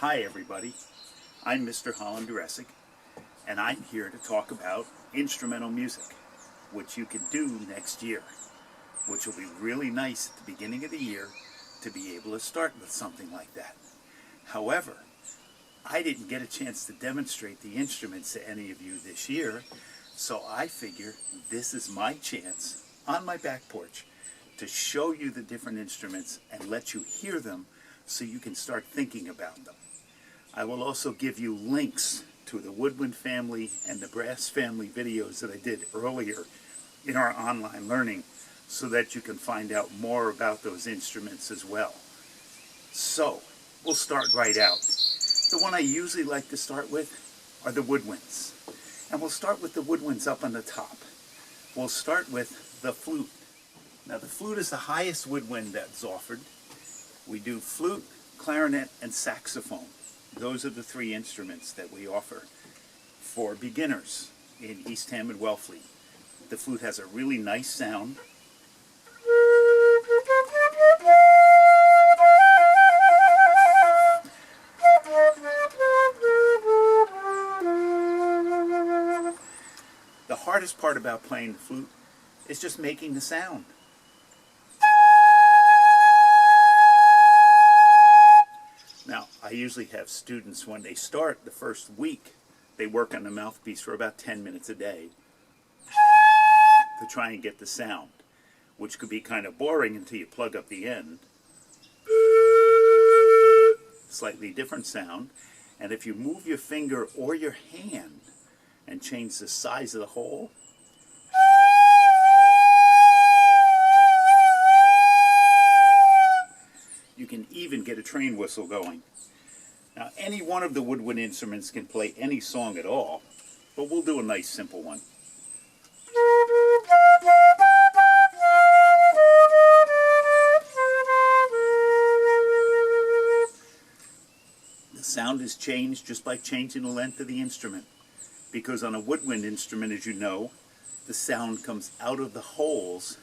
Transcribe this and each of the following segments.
Hi everybody, I'm Mr. Hollander-Essig, and I'm here to talk about instrumental music, which you can do next year, which will be really nice at the beginning of the year to be able to start with something like that. However, I didn't get a chance to demonstrate the instruments to any of you this year, so I figure this is my chance on my back porch to show you the different instruments and let you hear them so you can start thinking about them. I will also give you links to the woodwind family and the brass family videos that I did earlier in our online learning so that you can find out more about those instruments as well. So, we'll start right out. The one I usually like to start with are the woodwinds. And we'll start with the woodwinds up on the top. We'll start with the flute. Now the flute is the highest woodwind that's offered. We do flute, clarinet, and saxophone. Those are the three instruments that we offer for beginners in Eastham and Wellfleet. The flute has a really nice sound. The hardest part about playing the flute is just making the sound. Now, I usually have students, when they start the first week, they work on the mouthpiece for about 10 minutes a day to try and get the sound, which could be kind of boring until you plug up the end. Slightly different sound. And if you move your finger or your hand and change the size of the hole, you can even get a train whistle going. Now, any one of the woodwind instruments can play any song at all, but we'll do a nice simple one. The sound is changed just by changing the length of the instrument, because on a woodwind instrument, as you know, the sound comes out of the holes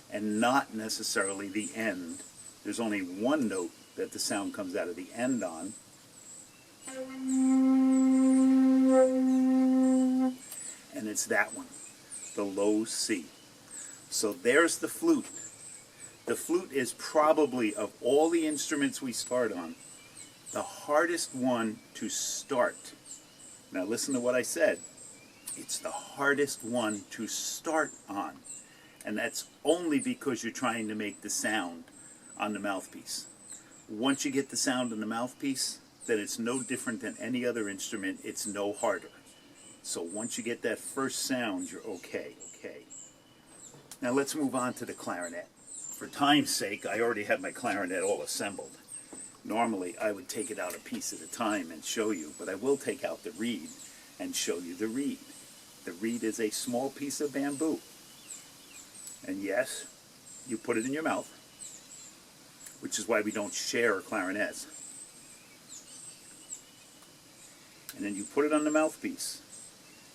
and not necessarily the end. There's only one note that the sound comes out of the end on. And it's that one, the low C. So there's the flute. The flute is probably, of all the instruments we start on, the hardest one to start. Now listen to what I said. It's the hardest one to start on. And that's only because you're trying to make the sound on the mouthpiece. Once you get the sound on the mouthpiece, then it's no different than any other instrument. It's no harder. So once you get that first sound, you're okay. Now let's move on to the clarinet. For time's sake, I already have my clarinet all assembled. Normally, I would take it out a piece at a time and show you, but I will take out the reed and show you the reed. The reed is a small piece of bamboo. And yes, you put it in your mouth, which is why we don't share clarinets. And then you put it on the mouthpiece.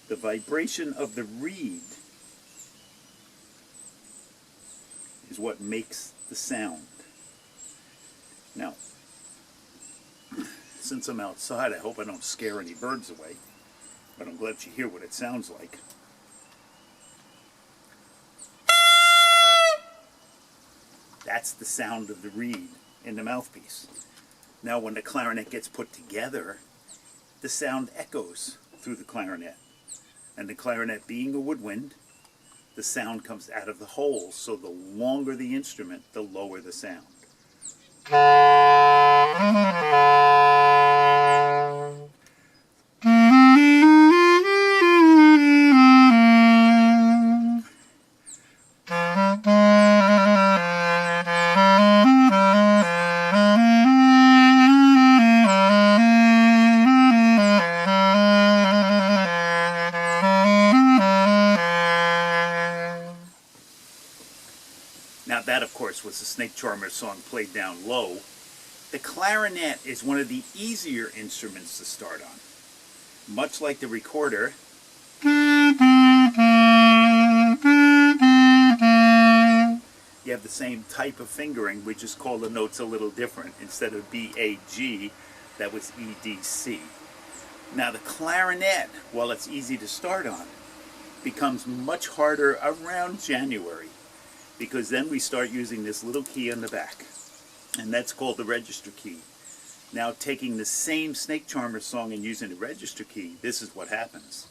The vibration of the reed is what makes the sound. Now, since I'm outside, I hope I don't scare any birds away, but I'm glad you hear what it sounds like. That's the sound of the reed in the mouthpiece. Now when the clarinet gets put together, the sound echoes through the clarinet. And the clarinet being a woodwind, the sound comes out of the holes, so the longer the instrument, the lower the sound. Now that, of course, was the Snake Charmer song played down low. The clarinet is one of the easier instruments to start on. Much like the recorder, you have the same type of fingering. We just call the notes a little different. Instead of B, A, G, That was E, D, C. Now the clarinet, while it's easy to start on, becomes much harder around January, because then we start using this little key on the back, and that's called the register key. Now taking the same Snake Charmer song and using the register key, this is what happens.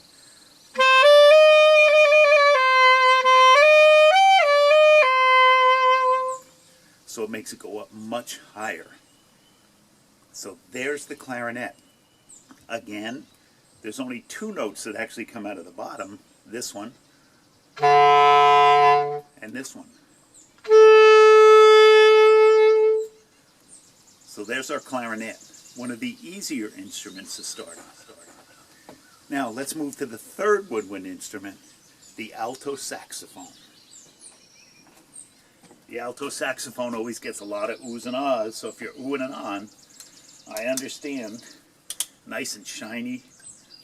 So it makes it go up much higher. So there's the clarinet. Again, there's only two notes that actually come out of the bottom. This one and this one. So there's our clarinet, one of the easier instruments to start on. Now let's move to the third woodwind instrument, the alto saxophone. The alto saxophone always gets a lot of oohs and ahs, so if you're oohing and ahhing, I understand. Nice and shiny,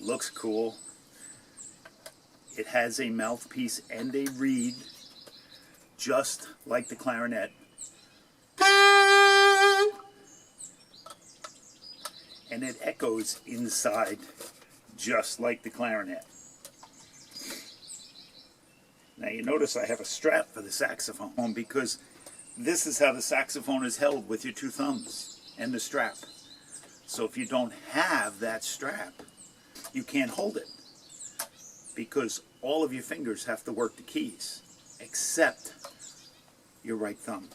looks cool. It has a mouthpiece and a reed, just like the clarinet. And it echoes inside, just like the clarinet. Now you notice I have a strap for the saxophone because this is how the saxophone is held, with your two thumbs and the strap. So if you don't have that strap, you can't hold it, because all of your fingers have to work the keys, except your right thumb.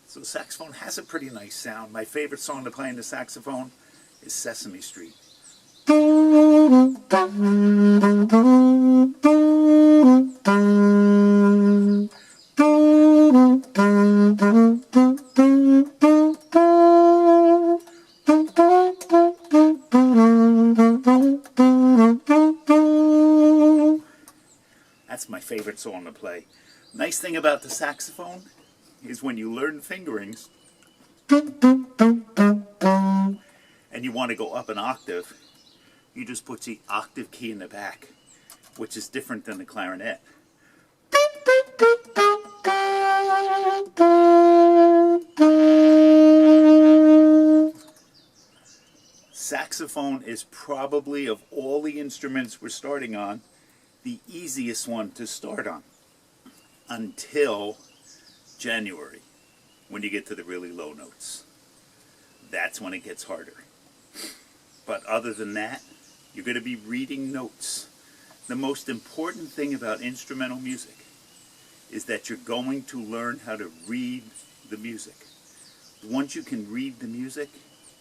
So the saxophone has a pretty nice sound. My favorite song to play in the saxophone is Sesame Street. That's my favorite song to play. Nice thing about the saxophone is when you learn fingerings and you want to go up an octave, you just put the octave key in the back, which is different than the clarinet. Saxophone is probably, of all the instruments we're starting on, the easiest one to start on until January, when you get to the really low notes. That's when it gets harder. But other than that, you're going to be reading notes. The most important thing about instrumental music is that you're going to learn how to read the music. Once you can read the music,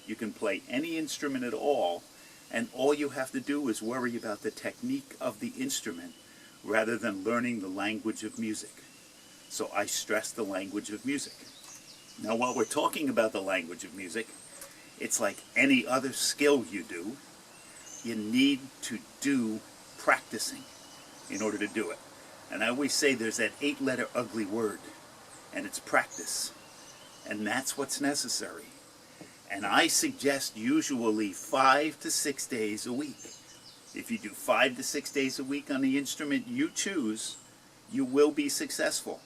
you can play any instrument at all, and all you have to do is worry about the technique of the instrument rather than learning the language of music. So I stress the language of music. Now, while we're talking about the language of music, it's like any other skill you do. You need to do practicing in order to do it. And I always say there's that 8-letter ugly word, and it's practice. And that's what's necessary. And I suggest usually 5 to 6 days a week. If you do 5 to 6 days a week on the instrument you choose, you will be successful.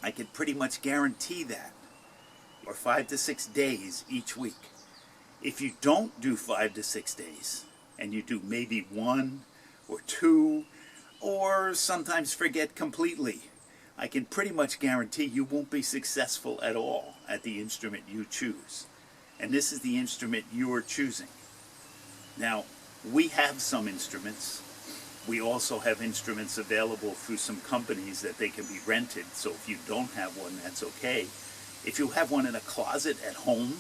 I can pretty much guarantee that. Or 5 to 6 days each week. If you don't do 5 to 6 days, and you do maybe 1 or 2, or sometimes forget completely, I can pretty much guarantee you won't be successful at all at the instrument you choose. And this is the instrument you are choosing. Now, we have some instruments. We also have instruments available through some companies that they can be rented, so if you don't have one, that's okay. If you have one in a closet at home,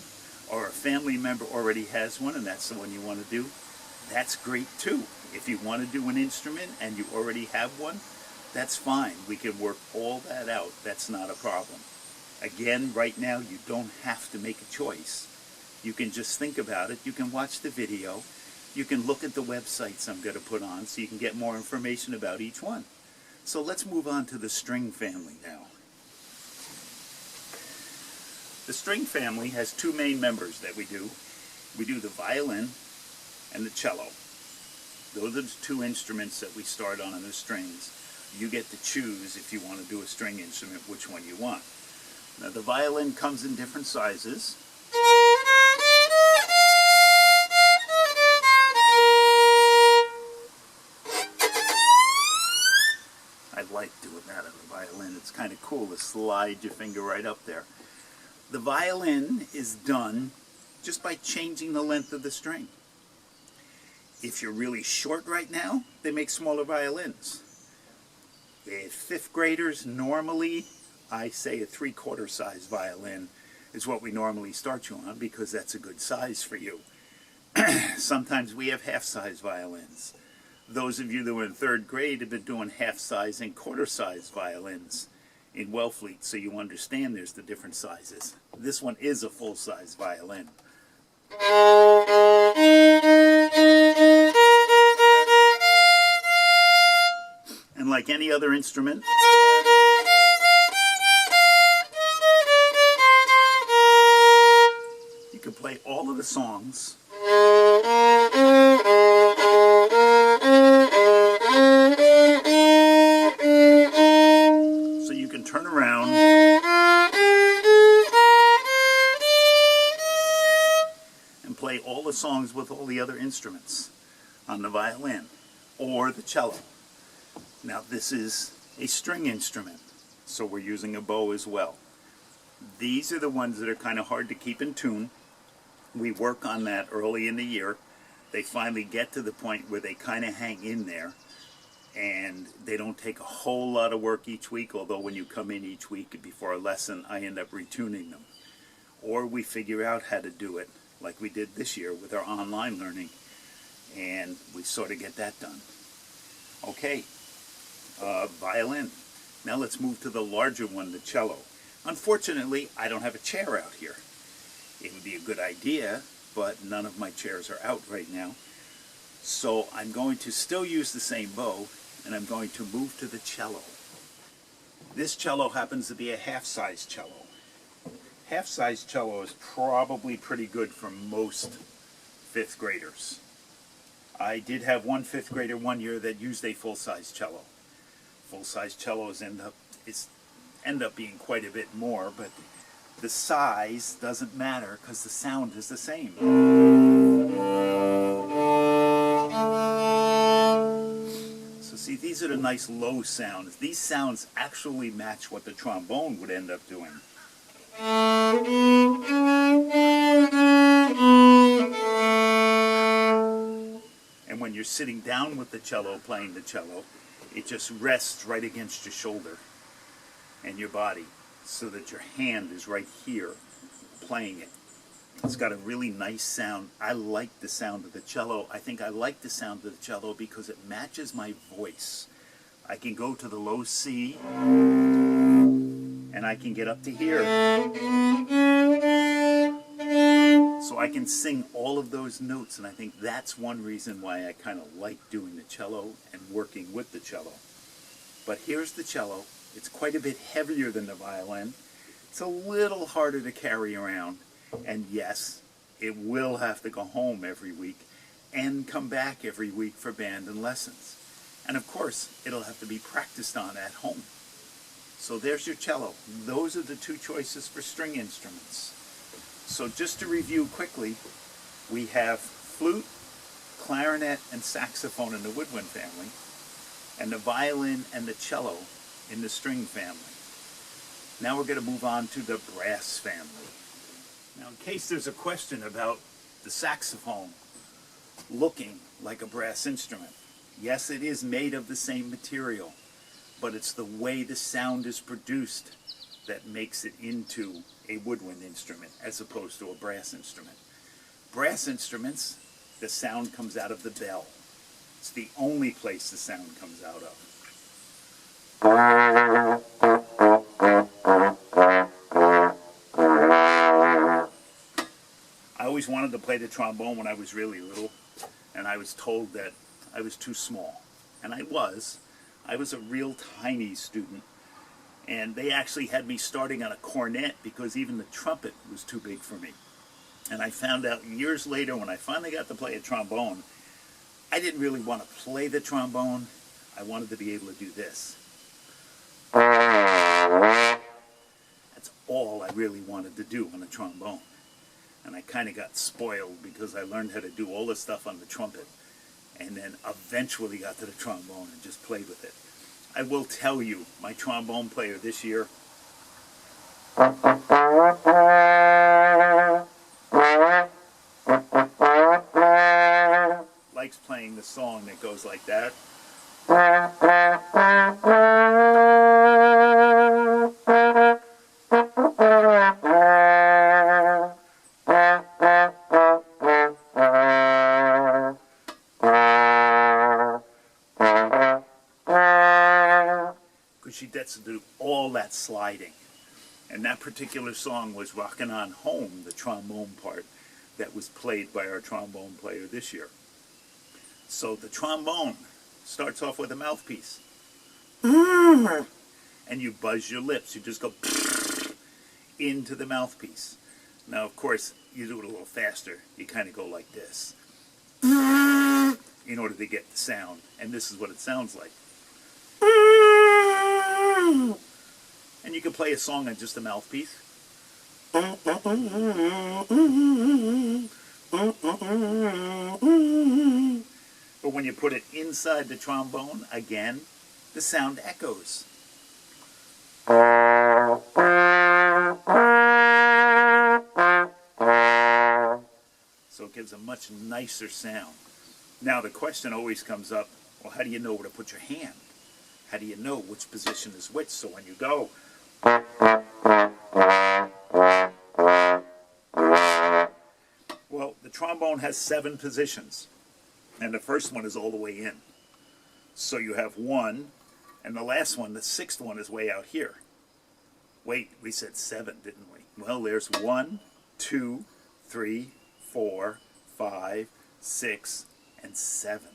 or a family member already has one and that's the one you want to do, that's great too. If you want to do an instrument and you already have one, that's fine. We can work all that out. That's not a problem. Again, right now, you don't have to make a choice. You can just think about it. You can watch the video. You can look at the websites I'm going to put on so you can get more information about each one. So let's move on to the string family now. The string family has two main members that we do. We do the violin and the cello. Those are the two instruments that we start on the strings. You get to choose, if you want to do a string instrument, which one you want. Now the violin comes in different sizes. I like doing that on the violin. It's kind of cool to slide your finger right up there. The violin is done just by changing the length of the string. If you're really short right now, they make smaller violins. If fifth graders, normally, I say a 3/4 size violin is what we normally start you on because that's a good size for you. Sometimes we have half-size violins. Those of you that were in 3rd grade have been doing half-size and quarter-size violins in Wellfleet, so you understand there's the different sizes. This one is a full-size violin. And like any other instrument, you can play all of the songs so you can turn around and play all the songs with all the other instruments on the violin or the cello. Now this is a string instrument, so we're using a bow as well. These are the ones that are kind of hard to keep in tune. We work on that early in the year. They finally get to the point where they kind of hang in there, and they don't take a whole lot of work each week, although when you come in each week before a lesson, I end up retuning them. Or we figure out how to do it, like we did this year with our online learning, and we sort of get that done. Okay. Violin. Now let's move to the larger one, the cello. Unfortunately, I don't have a chair out here. It would be a good idea, but none of my chairs are out right now. So I'm going to still use the same bow, and I'm going to move to the cello. This cello happens to be a half-size cello. Half-size cello is probably pretty good for most 5th graders. I did have one 5th grader one year that used a full-size cello. Full-size cellos end up being quite a bit more, but the size doesn't matter because the sound is the same. So see, these are the nice low sounds. These sounds actually match what the trombone would end up doing. And when you're sitting down with the cello, playing the cello, it just rests right against your shoulder and your body so that your hand is right here playing it. It's got a really nice sound. I like the sound of the cello. I think I like the sound of the cello because it matches my voice. I can go to the low C and I can get up to here. So I can sing all of those notes, and I think that's one reason why I kind of like doing the cello and working with the cello. But here's the cello. It's quite a bit heavier than the violin. It's a little harder to carry around. And yes, it will have to go home every week and come back every week for band and lessons. And of course, it'll have to be practiced on at home. So there's your cello. Those are the two choices for string instruments. So just to review quickly, we have flute, clarinet, and saxophone in the woodwind family, and the violin and the cello in the string family. Now we're going to move on to the brass family. Now, in case there's a question about the saxophone looking like a brass instrument, yes, it is made of the same material, but it's the way the sound is produced that makes it into a woodwind instrument as opposed to a brass instrument. Brass instruments, the sound comes out of the bell. It's the only place the sound comes out of. I always wanted to play the trombone when I was really little, and I was told that I was too small. And I was. I was a real tiny student. And they actually had me starting on a cornet because even the trumpet was too big for me. And I found out years later when I finally got to play a trombone, I didn't really want to play the trombone. I wanted to be able to do this. That's all I really wanted to do on the trombone. And I kind of got spoiled because I learned how to do all this stuff on the trumpet and then eventually got to the trombone and just played with it. I will tell you, my trombone player this year likes playing the song that goes like that. Because she gets to do all that sliding. And that particular song was Rockin' On Home, the trombone part that was played by our trombone player this year. So the trombone starts off with a mouthpiece. And you buzz your lips. You just go into the mouthpiece. Now, of course, you do it a little faster. You kind of go like this in order to get the sound. And this is what it sounds like. And you can play a song on just a mouthpiece. But when you put it inside the trombone, again, the sound echoes. So it gives a much nicer sound. Now the question always comes up, well, how do you know where to put your hand? How do you know which position is which? So when you go, well, the trombone has 7 positions, and the first one is all the way in. So you have 1, and the last one, the 6th one, is way out here. Wait, we said 7, didn't we? Well, there's 1, 2, 3, 4, 5, 6, and 7.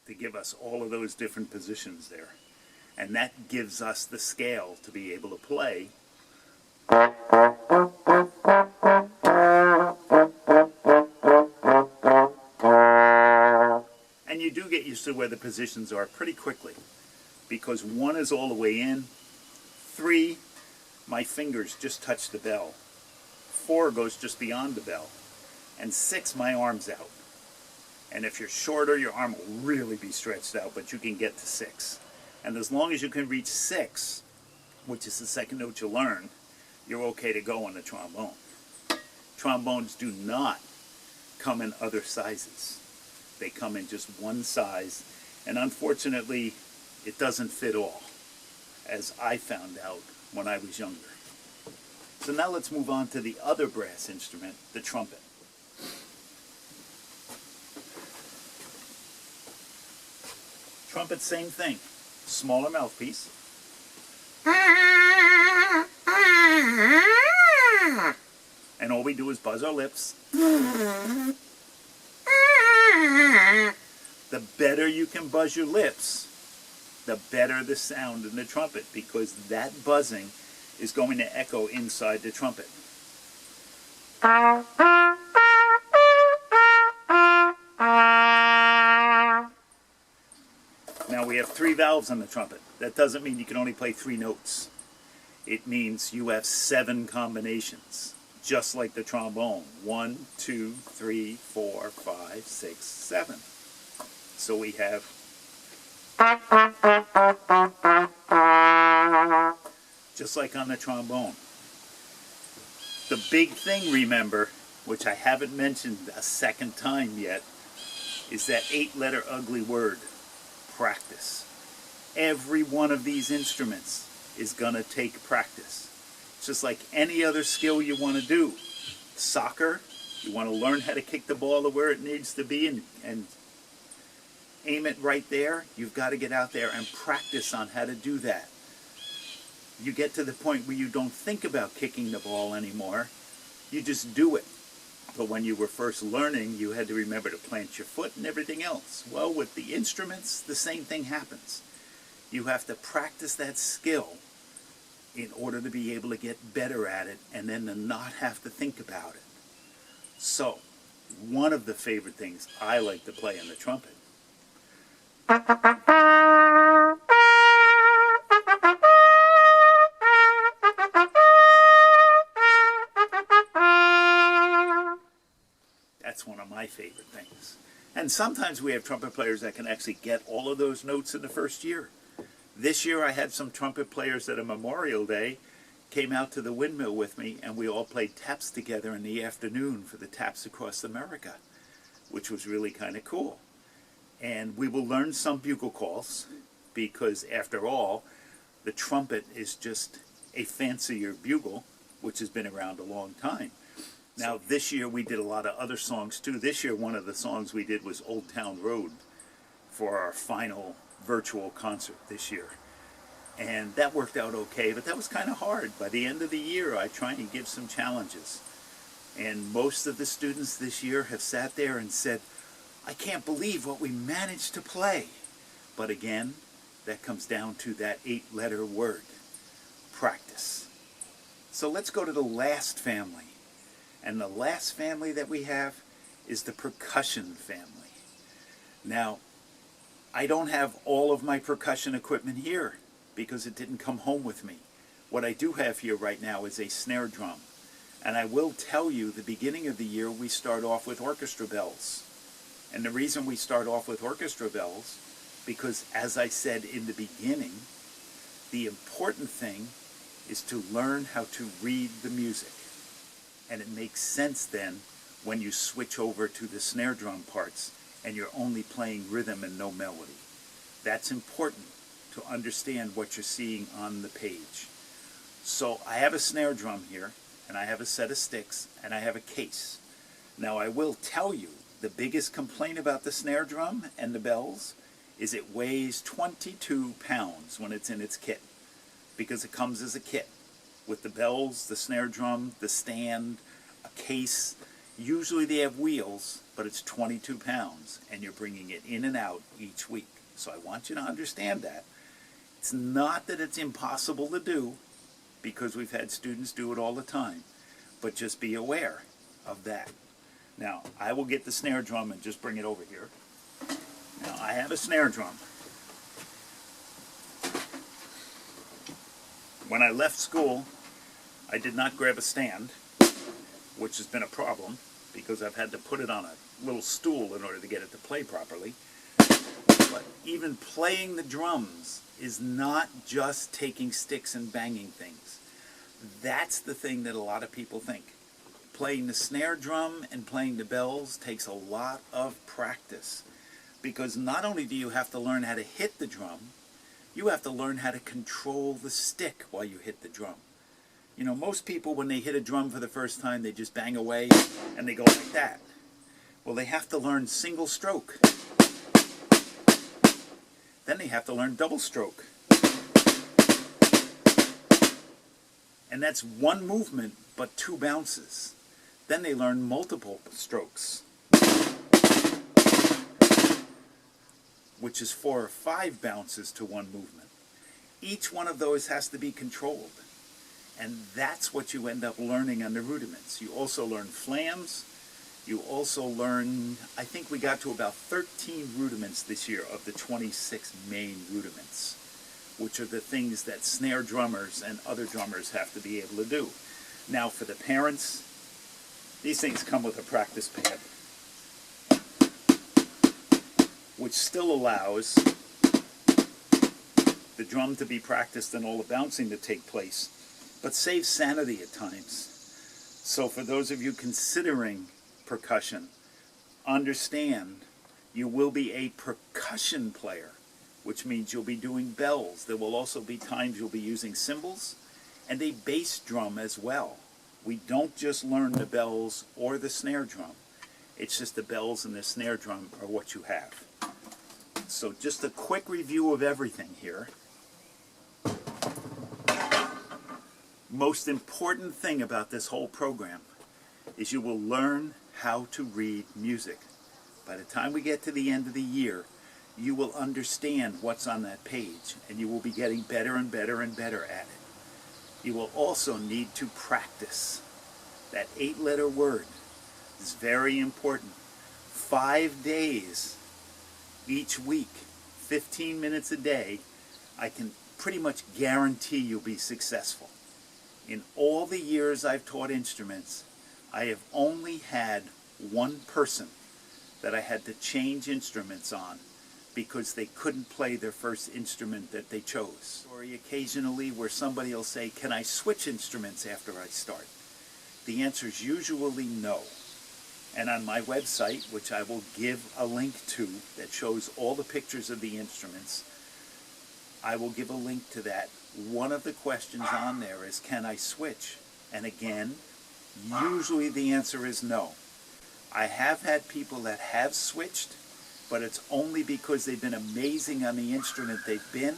To give us all of those different positions there. And that gives us the scale to be able to play. And you do get used to where the positions are pretty quickly, because 1 is all the way in, 3, my fingers just touch the bell, 4 goes just beyond the bell, and 6, my arm's out. And if you're shorter, your arm will really be stretched out, but you can get to 6. And as long as you can reach 6, which is the second note you learn, you're okay to go on the trombone. Trombones do not come in other sizes. They come in just one size, and unfortunately, it doesn't fit all, as I found out when I was younger. So now let's move on to the other brass instrument, the trumpet. Trumpet, same thing. Smaller mouthpiece. And all we do is buzz our lips. The better you can buzz your lips, the better the sound in the trumpet, because that buzzing is going to echo inside the trumpet. Now we have 3 valves on the trumpet. That doesn't mean you can only play 3 notes. It means you have 7 combinations, just like the trombone. 1, 2, 3, 4, 5, 6, 7. So we have just like on the trombone. The big thing, remember, which I haven't mentioned a second time yet, is that 8-letter ugly word. Practice. Every one of these instruments is going to take practice. It's just like any other skill you want to do. Soccer, you want to learn how to kick the ball to where it needs to be and aim it right there. You've got to get out there and practice on how to do that. You get to the point where you don't think about kicking the ball anymore. You just do it. But when you were first learning, you had to remember to plant your foot and everything else. Well, with the instruments, the same thing happens. You have to practice that skill in order to be able to get better at it and then to not have to think about it. So, one of the favorite things I like to play on the trumpet that's one of my favorite things. And sometimes we have trumpet players that can actually get all of those notes in the first year. This year I had some trumpet players that on Memorial Day came out to the windmill with me, and we all played taps together in the afternoon for the Taps Across America, which was really kind of cool. And we will learn some bugle calls, because after all, the trumpet is just a fancier bugle, which has been around a long time. Now this year we did a lot of other songs too. This year one of the songs we did was Old Town Road for our final virtual concert this year. And that worked out okay, but that was kind of hard. By the end of the year, I try and give some challenges. And most of the students this year have sat there and said, I can't believe what we managed to play. But again, that comes down to that 8-letter word, practice. So let's go to the last family. And the last family that we have is the percussion family. Now, I don't have all of my percussion equipment here, because it didn't come home with me. What I do have here right now is a snare drum. And I will tell you, the beginning of the year we start off with orchestra bells. And the reason we start off with orchestra bells, because as I said in the beginning, the important thing is to learn how to read the music. And it makes sense then when you switch over to the snare drum parts and you're only playing rhythm and no melody. That's important to understand what you're seeing on the page. So I have a snare drum here, and I have a set of sticks, and I have a case. Now I will tell you, the biggest complaint about the snare drum and the bells is it weighs 22 pounds when it's in its kit, because it comes as a kit with the bells, the snare drum, the stand, a case. Usually they have wheels, but it's 22 pounds, and you're bringing it in and out each week. So I want you to understand that. It's not that it's impossible to do, because we've had students do it all the time, but just be aware of that. Now, I will get the snare drum and just bring it over here. Now, I have a snare drum. When I left school, I did not grab a stand, which has been a problem, because I've had to put it on a little stool in order to get it to play properly. But even playing the drums is not just taking sticks and banging things. That's the thing that a lot of people think. Playing the snare drum and playing the bells takes a lot of practice, because not only do you have to learn how to hit the drum, you have to learn how to control the stick while you hit the drum. You know, most people when they hit a drum for the first time, they just bang away and they go like that. Well, they have to learn single stroke. Then they have to learn double stroke. And that's one movement, but 2 bounces. Then they learn multiple strokes, which is 4 or 5 bounces to one movement. Each one of those has to be controlled. And that's what you end up learning on the rudiments. You also learn flams. You also learn, I think we got to about 13 rudiments this year of the 26 main rudiments, which are the things that snare drummers and other drummers have to be able to do. Now for the parents, these things come with a practice pad, which still allows the drum to be practiced and all the bouncing to take place, but saves sanity at times. So for those of you considering percussion, understand you will be a percussion player, which means you'll be doing bells. There will also be times you'll be using cymbals and a bass drum as well. We don't just learn the bells or the snare drum. It's just the bells and the snare drum are what you have. So just a quick review of everything here. Most important thing about this whole program is you will learn how to read music. By the time we get to the end of the year, you will understand what's on that page, and you will be getting better and better and better at it. You will also need to practice. That 8-letter word is very important. 5 days each week, 15 minutes a day, I can pretty much guarantee you'll be successful. In all the years I've taught instruments, I have only had one person that I had to change instruments on because they couldn't play their first instrument that they chose. Or occasionally where somebody will say, can I switch instruments after I start? The answer is usually no. And on my website, which I will give a link to that shows all the pictures of the instruments, I will give a link to that. One of the questions on there is, can I switch? And again, usually the answer is no. I have had people that have switched, but it's only because they've been amazing on the instrument they've been,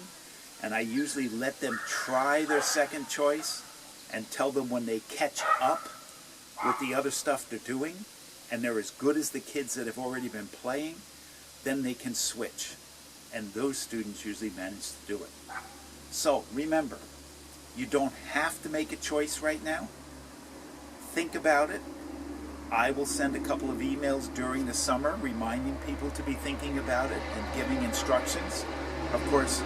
and I usually let them try their second choice and tell them when they catch up with the other stuff they're doing, and they're as good as the kids that have already been playing, then they can switch. And those students usually manage to do it. So remember, you don't have to make a choice right now. Think about it. I will send a couple of emails during the summer reminding people to be thinking about it and giving instructions. Of course,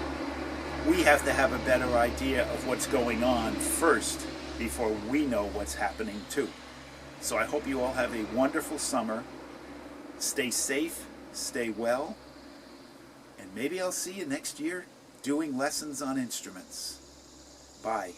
we have to have a better idea of what's going on first before we know what's happening too. So I hope you all have a wonderful summer. Stay safe, stay well, and maybe I'll see you next year doing lessons on instruments. Bye.